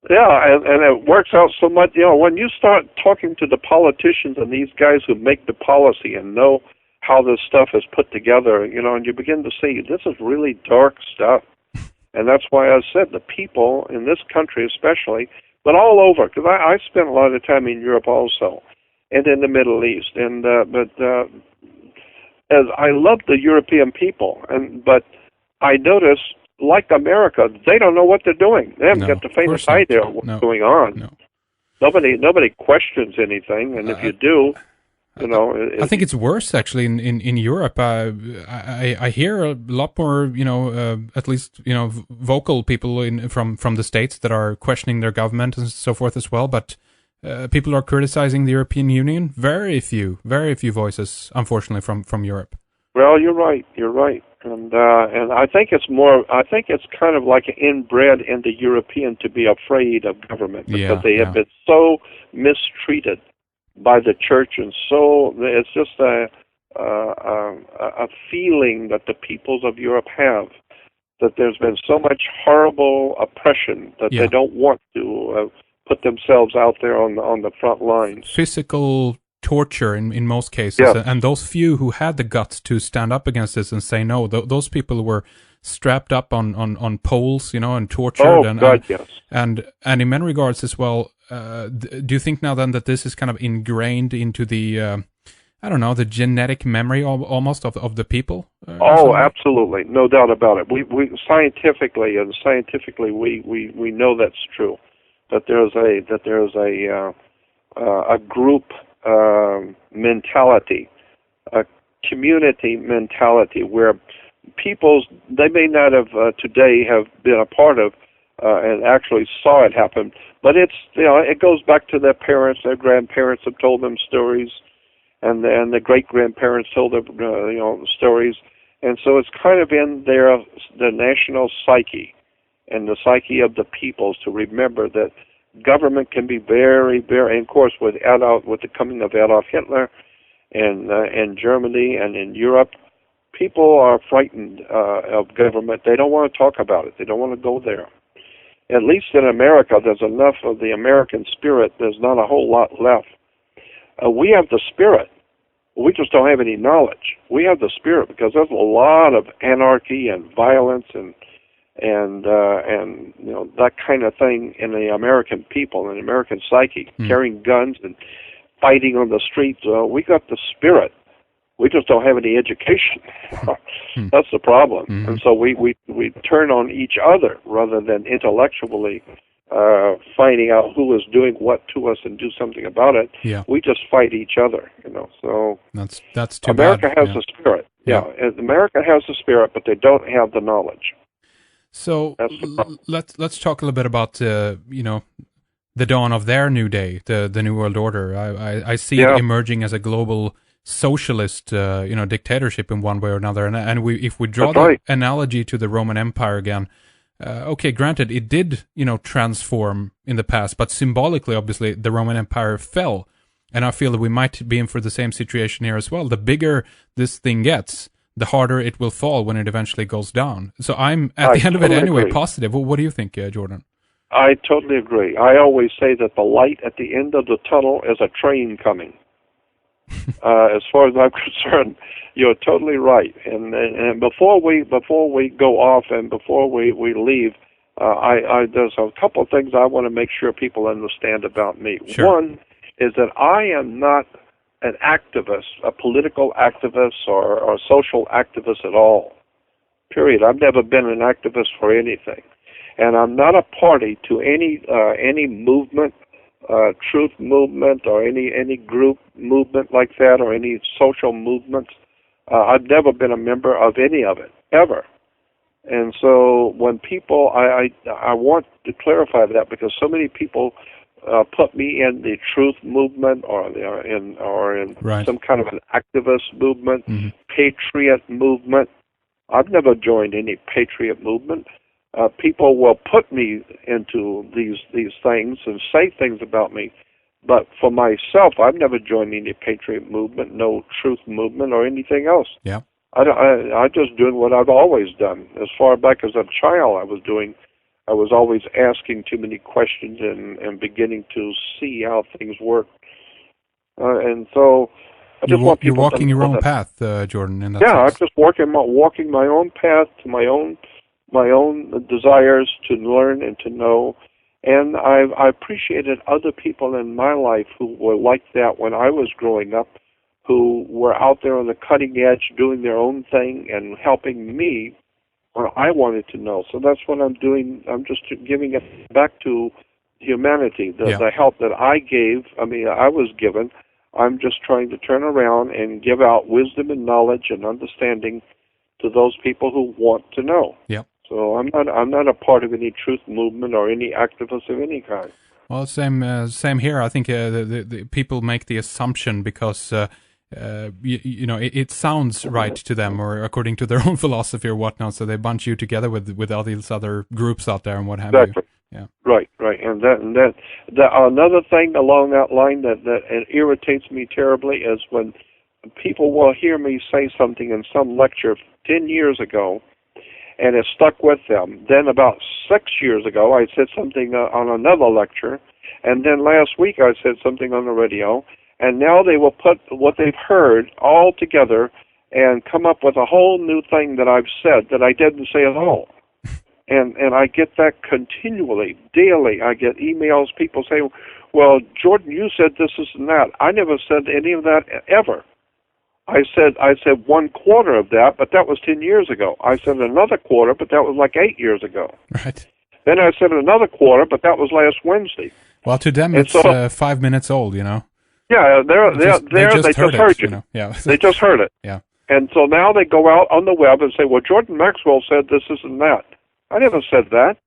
Yeah, and it works out so much. When you start talking to the politicians and these guys who make the policy and know how this stuff is put together, and you begin to see this is really dark stuff. And that's why I said the people in this country especially, but all over, because I spent a lot of time in Europe also, and in the Middle East. And as I love the European people, but I notice, like America, they don't know what they're doing. They haven't got the faintest idea of what's going on. No. Nobody questions anything, and if you do, I think it's worse actually in Europe. I hear a lot more, at least vocal people from the States that are questioning their government and so forth as well. But people are criticizing the European Union. Very few voices, unfortunately, from Europe. Well, you're right. And I think it's kind of like inbred in the European to be afraid of government, because they have been so mistreated by the church, and so it's just a feeling that the peoples of Europe have, that there's been so much horrible oppression that they don't want to put themselves out there on the front lines. Physical torture in most cases, and those few who had the guts to stand up against this and say no, those people were strapped up on poles, and tortured. And in many regards as well. Do you think now then that this is kind of ingrained into the I don't know, the genetic memory almost of the people? Oh, absolutely, no doubt about it. We scientifically we know that's true. That there's a group mentality, a community mentality where peoples they may not have today have been a part of and actually saw it happen, but it's it goes back to their parents, their grandparents have told them stories, and the great grandparents told them stories, and so it's kind of in the national psyche and the psyche of the peoples to remember that government can be very, very, and of course with the coming of Adolf Hitler and Germany and in Europe, people are frightened of government. They don't want to talk about it. They don't want to go there. At least in America, there's enough of the American spirit. There's not a whole lot left. We have the spirit. We just don't have any knowledge. We have the spirit because there's a lot of anarchy and violence and that kind of thing in the American people, in the American psyche, carrying guns and fighting on the streets. We got the spirit. We just don't have any education. That's the problem. And so we turn on each other rather than intellectually finding out who is doing what to us and do something about it. Yeah. We just fight each other. So that's too America bad. has the spirit. Yeah, America has the spirit, but they don't have the knowledge. So let's talk a little bit about the dawn of their new day, the New World Order. I see it emerging as a global socialist, dictatorship in one way or another. And if we draw the analogy to the Roman Empire again, okay, granted, it did, transform in the past, but symbolically, obviously, the Roman Empire fell. And I feel that we might be in for the same situation here as well. The bigger this thing gets, the harder it will fall when it eventually goes down. So I'm, at the end of it anyway, positive. What do you think, Jordan? I totally agree. I always say that the light at the end of the tunnel is a train coming. As far as I'm concerned, you're totally right. And before we go off and before we leave, there's a couple of things I want to make sure people understand about me. Sure. One is that I am not an activist, a political activist or social activist at all. Period. I've never been an activist for anything, and I'm not a party to any movement. Truth movement or any group movement like that or any social movements. I've never been a member of any of it, ever. And so when people, I want to clarify that because so many people put me in the truth movement or in right. some kind of an activist movement, patriot movement. I've never joined any patriot movement. People will put me into these things and say things about me, but for myself, I've never joined any patriot movement, no truth movement, or anything else. Yeah, I just doing what I've always done. As far back as a child, I was always asking too many questions and beginning to see how things work. And so I just want people. You're walking your own path, Jordan. In that sense. I'm just walking my own path to my own desires to learn and to know, and I appreciated other people in my life who were like that when I was growing up, who were out there on the cutting edge doing their own thing and helping me when I wanted to know. So that's what I'm doing. I'm just giving it back to humanity, the help that I was given. I'm just trying to turn around and give out wisdom and knowledge and understanding to those people who want to know. Yep. So I'm not a part of any truth movement or any activist of any kind. Well, same here. I think the people make the assumption because it sounds right to them or according to their own philosophy or whatnot. So they bunch you together with all these other groups out there and what have you. Yeah. Right. And that another thing along that line that irritates me terribly is when people will hear me say something in some lecture 10 years ago, and it stuck with them. Then about 6 years ago, I said something on another lecture, and then last week I said something on the radio, and now they will put what they've heard all together and come up with a whole new thing that I've said that I didn't say at all. And I get that continually, daily. I get emails, people say, well, Jordan, you said this and that. I never said any of that ever. I said 1/4 of that, but that was 10 years ago. I said another quarter, but that was like 8 years ago. Right. Then I said another quarter, but that was last Wednesday. Well, to them, and it's so, 5 minutes old, you know. Yeah, they just heard you. You know? Yeah. They just heard it. Yeah. And so now they go out on the web and say, well, Jordan Maxwell said this, and that. I never said that.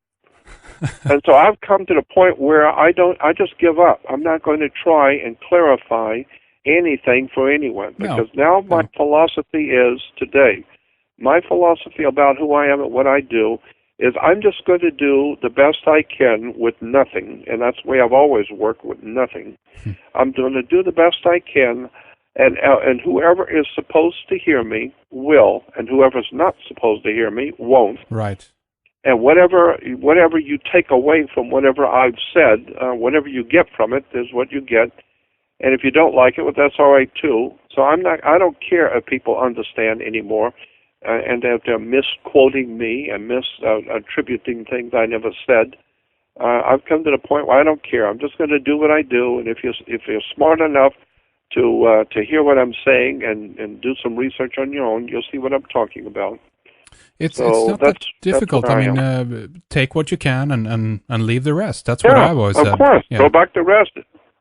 And so I've come to the point where I just give up. I'm not going to try and clarify anything for anyone, because now my philosophy is today, my philosophy about who I am and what I do is I'm just going to do the best I can with nothing, and that's the way I've always worked, with nothing. I'm going to do the best I can, and whoever is supposed to hear me will, and whoever's not supposed to hear me won't. Right. And whatever you take away from whatever I've said, whatever you get from it is what you get. And if you don't like it, well, that's all right too. So I don't care if people understand anymore, and if they're misquoting me and attributing things I never said. I've come to the point where I don't care. I'm just going to do what I do, and if you're smart enough to hear what I'm saying and do some research on your own, you'll see what I'm talking about. It's not that difficult. I mean, take what you can and leave the rest. That's what I've always said. Of course, go back to rest.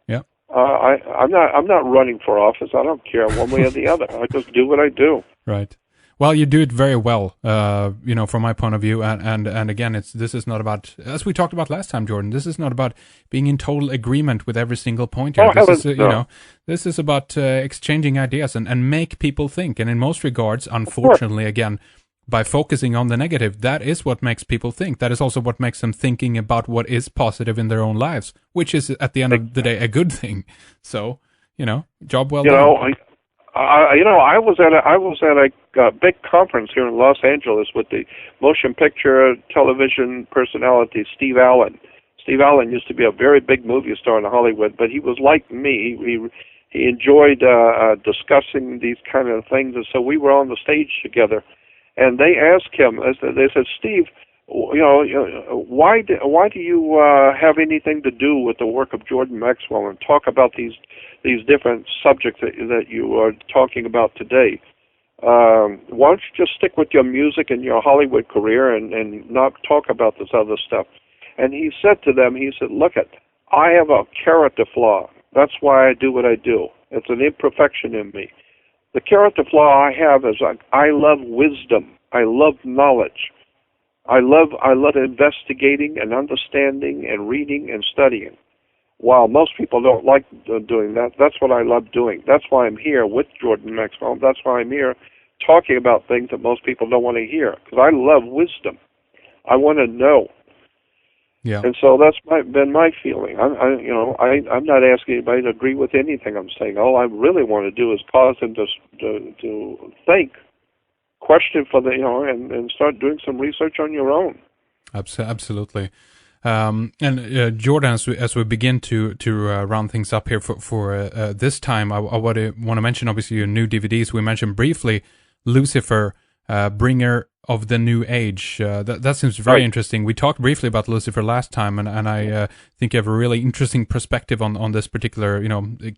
Yeah. I'm not running for office. I don't care one way or the other. I just do what I do. Right. Well, you do it very well, from my point of view. And again, this is not about, as we talked about last time, Jordan, this is not about being in total agreement with every single point here. This is about exchanging ideas and make people think. And in most regards, unfortunately, again, by focusing on the negative, that is what makes people think. That is also what makes them thinking about what is positive in their own lives, which is at the end of the day a good thing. So, job well done. I was at a big conference here in Los Angeles with the motion picture television personality Steve Allen. Steve Allen used to be a very big movie star in Hollywood, but he was like me. He enjoyed discussing these kind of things, and so we were on the stage together. And they asked him, they said, Steve, why do you have anything to do with the work of Jordan Maxwell and talk about these different subjects that you are talking about today? Why don't you just stick with your music and your Hollywood career and not talk about this other stuff? And he said to them, look, I have a character flaw. That's why I do what I do. It's an imperfection in me. The character flaw I have is I love wisdom. I love knowledge. I love investigating and understanding and reading and studying. While most people don't like doing that, that's what I love doing. That's why I'm here with Jordan Maxwell. That's why I'm here talking about things that most people don't want to hear, because I love wisdom. I want to know. Yeah. And so that's been my feeling. I'm not asking anybody to agree with anything I'm saying. All I really want to do is cause them to think, question for and start doing some research on your own. Absolutely. And Jordan, as we begin to round things up here for this time, I want to mention obviously your new DVDs. We mentioned briefly Lucifer, Bringer of the New Age. That seems very interesting. We talked briefly about Lucifer last time, and I think you have a really interesting perspective on this particular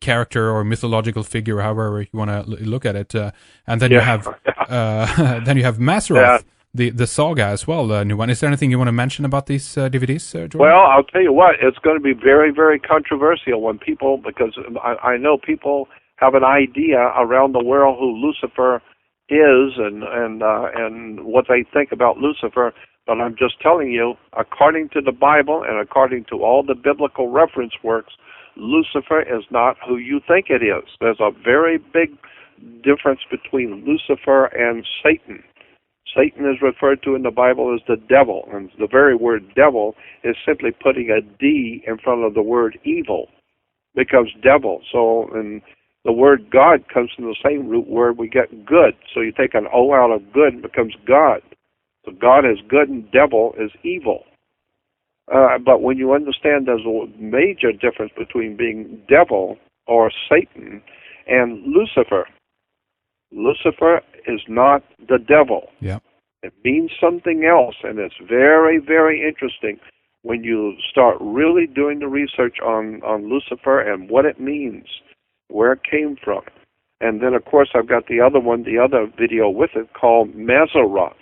character or mythological figure, however you want to look at it. And then you have Mazzaroth, the saga as well, the new one. Is there anything you want to mention about these DVDs, Jordan? Well, I'll tell you what, it's going to be very, very controversial because I know people have an idea around the world who Lucifer is and what they think about Lucifer, but I'm just telling you, according to the Bible and according to all the biblical reference works, Lucifer is not who you think it is. There's a very big difference between Lucifer and Satan. Satan is referred to in the Bible as the devil, and the very word devil is simply putting a D in front of the word evil, becomes devil. So, and the word God comes from the same root word we get good. So you take an O out of good and it becomes God. So God is good and devil is evil. But when you understand there's a major difference between being devil or Satan and Lucifer. Lucifer is not the devil. Yeah. It means something else, and it's very, very interesting when you start really doing the research on Lucifer and what it means, where it came from. And then, of course, I've got the other one, the other video with it called Mazzaroth.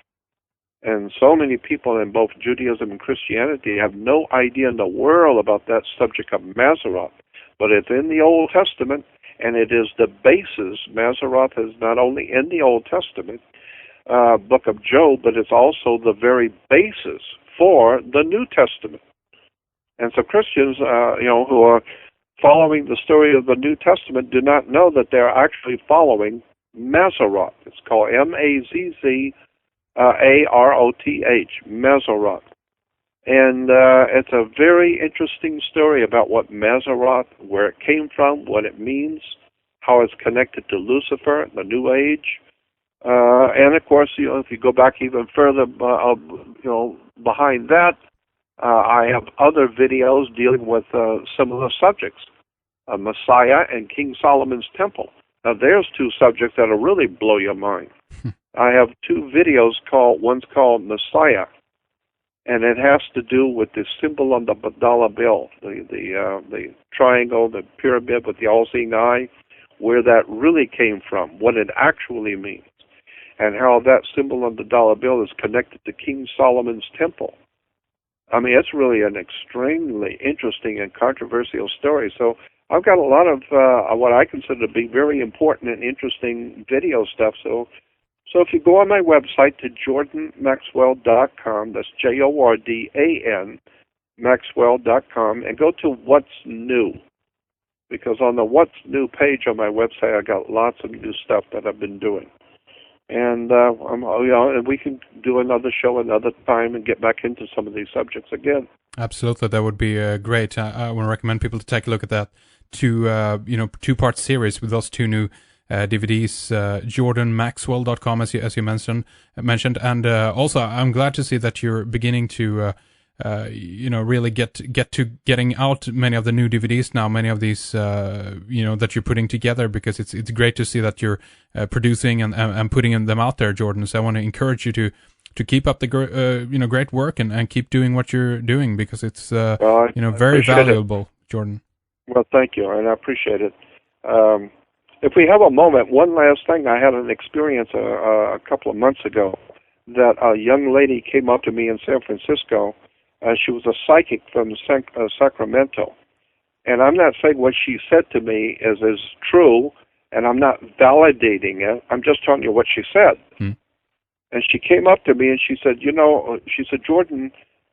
And so many people in both Judaism and Christianity have no idea in the world about that subject of Mazzaroth. But it's in the Old Testament, and it is the basis. Mazzaroth is not only in the Old Testament, book of Job, but it's also the very basis for the New Testament. And so Christians, who are following the story of the New Testament do not know that they're actually following Mazzaroth. It's called Mazzaroth, Mazzaroth. And it's a very interesting story about what Mazzaroth, where it came from, what it means, how it's connected to Lucifer, the New Age. And of course, if you go back even further, behind that, I have other videos dealing with similar subjects, Messiah and King Solomon's Temple. Now, there's two subjects that'll really blow your mind. I have two videos one's called Messiah, and it has to do with the symbol on the dollar bill, the triangle, the pyramid with the all-seeing eye, where that really came from, what it actually means, and how that symbol on the dollar bill is connected to King Solomon's Temple. I mean, it's really an extremely interesting and controversial story. So I've got a lot of what I consider to be very important and interesting video stuff. So if you go on my website to jordanmaxwell.com, that's JORDAN, Maxwell.com, and go to What's New. Because on the What's New page on my website, I got lots of new stuff that I've been doing. And and we can do another show another time and get back into some of these subjects again. Absolutely, that would be great. I want to recommend people to take a look at that two-part series with those two new DVDs, jordanmaxwell.com, as you mentioned, and also I'm glad to see that you're beginning to really get to getting out many of the new DVDs now, many of these that you're putting together, because it's great to see that you're producing and putting them out there, Jordan. So I want to encourage you to keep up the great work and keep doing what you're doing, because it's very valuable, Jordan. Well, thank you, and I appreciate it. If we have a moment, one last thing. I had an experience a couple of months ago that a young lady came up to me in San Francisco. She was a psychic from Sacramento. And I'm not saying what she said to me is true, and I'm not validating it. I'm just telling you what she said. And she came up to me and she said, Jordan,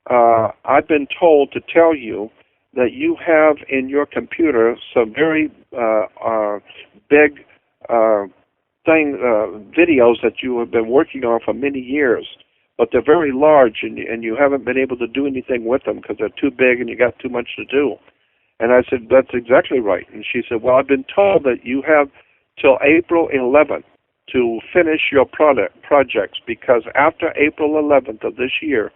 I've been told to tell you that you have in your computer some very big videos that you have been working on for many years, but they're very large, and you haven't been able to do anything with them because they're too big and you got too much to do. And I said, that's exactly right. And she said, well, I've been told that you have till April 11th to finish your projects, because after April 11th of this year,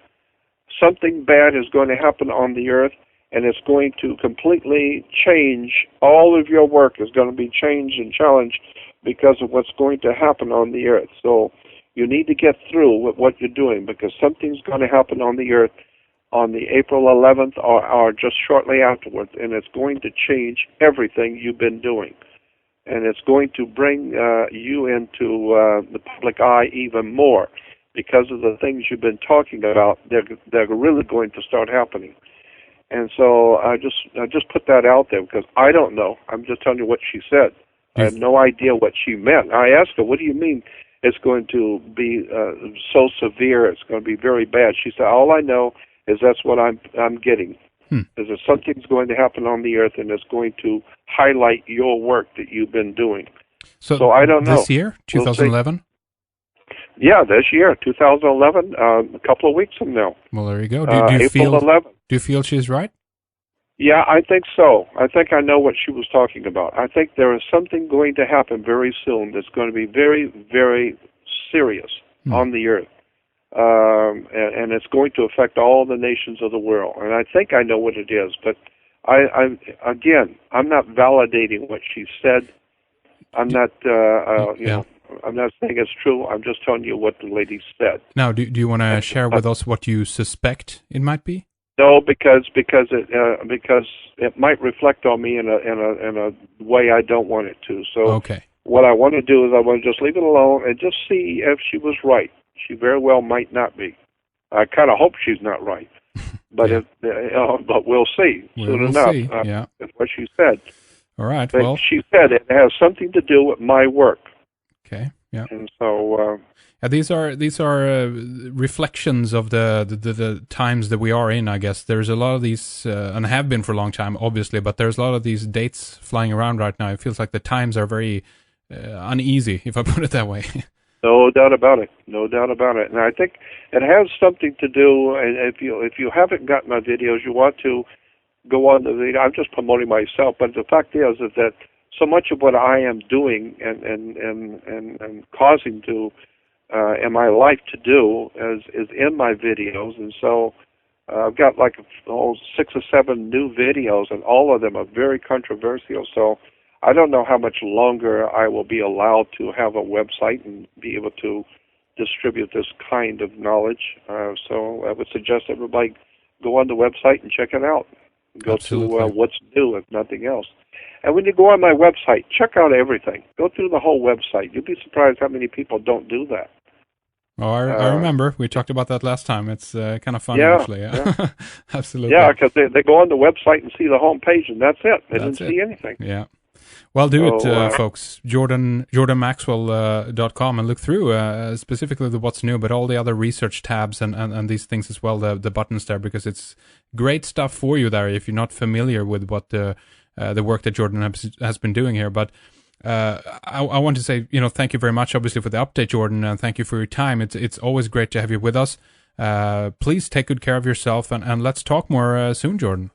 something bad is going to happen on the earth, and it's going to completely change. All of your work is going to be changed and challenged because of what's going to happen on the earth. So you need to get through with what you're doing, because something's going to happen on the earth on the April 11th or just shortly afterwards, and it's going to change everything you've been doing. And it's going to bring you into the public eye even more, because of the things you've been talking about. They're really going to start happening. And so I just put that out there, because I don't know. I'm just telling you what she said. I have no idea what she meant. I asked her, what do you mean it's going to be so severe, it's going to be very bad? She said, all I know is that's what I'm getting. Is that something's going to happen on the earth, and it's going to highlight your work that you've been doing. So I don't know. This year, 2011? Yeah, this year, 2011, a couple of weeks from now. Well, there you go. April 11th. Do you feel she's right? Yeah, I think so. I think I know what she was talking about. I think there is something going to happen very soon that's going to be very, very serious on the earth. And it's going to affect all the nations of the world. And I think I know what it is. But, I'm not validating what she said. I'm not, I'm not saying it's true. I'm just telling you what the lady said. Now, do you want to share with us what you suspect it might be? No, because it might reflect on me in a way I don't want it to. So okay. what I want to do is I want to just leave it alone and just see if she was right. She very well might not be. I kind of hope she's not right, but but we'll see soon enough. See. Yeah, that's what she said. All right. But well, she said it has something to do with my work. Okay. Yeah. And so these are reflections of the times that we are in. I guess there's a lot of these, and have been for a long time, obviously. But there's a lot of these dates flying around right now. It feels like the times are very uneasy, if I put it that way. No doubt about it. No doubt about it. And I think it has something to do. And if you haven't gotten my videos, you want to go on the video. I'm just promoting myself, but the fact is that so much of what I am doing and causing to in my life to do is in my videos, and so I've got like 6 or 7 new videos, and all of them are very controversial. So I don't know how much longer I will be allowed to have a website and be able to distribute this kind of knowledge. So I would suggest everybody go on the website and check it out. Go Absolutely. to what's new, if nothing else. And when you go on my website, check out everything. Go through the whole website. You'll be surprised how many people don't do that. Oh, I remember. We talked about that last time. It's kind of fun, actually. Yeah. Absolutely. Yeah, because they go on the website and see the home page, and that's it. They didn't see anything. Yeah. Well, do it, folks. JordanMaxwell.com and look through specifically the what's new, but all the other research tabs and these things as well, the buttons there, because it's great stuff for you there if you're not familiar with what the work that Jordan has been doing here. But I want to say, thank you very much, obviously, for the update, Jordan, and thank you for your time. It's always great to have you with us. Please take good care of yourself, and let's talk more soon, Jordan.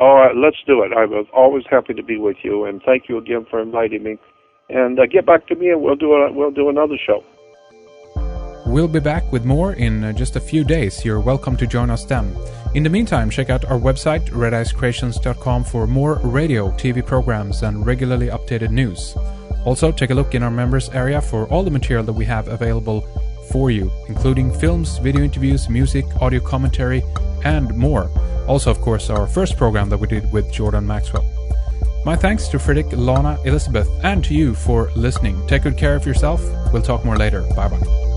All right, let's do it. I was always happy to be with you, and thank you again for inviting me. And get back to me, and we'll do another show. We'll be back with more in just a few days. You're welcome to join us then. In the meantime, check out our website, redicecreations.com, for more radio, TV programs, and regularly updated news. Also, take a look in our members area for all the material that we have available for you, including films, video interviews, music, audio commentary, and more. Also, of course, our first program that we did with Jordan Maxwell. My thanks to Fredrik, Lana, Elizabeth, and to you for listening. Take good care of yourself. We'll talk more later. Bye-bye.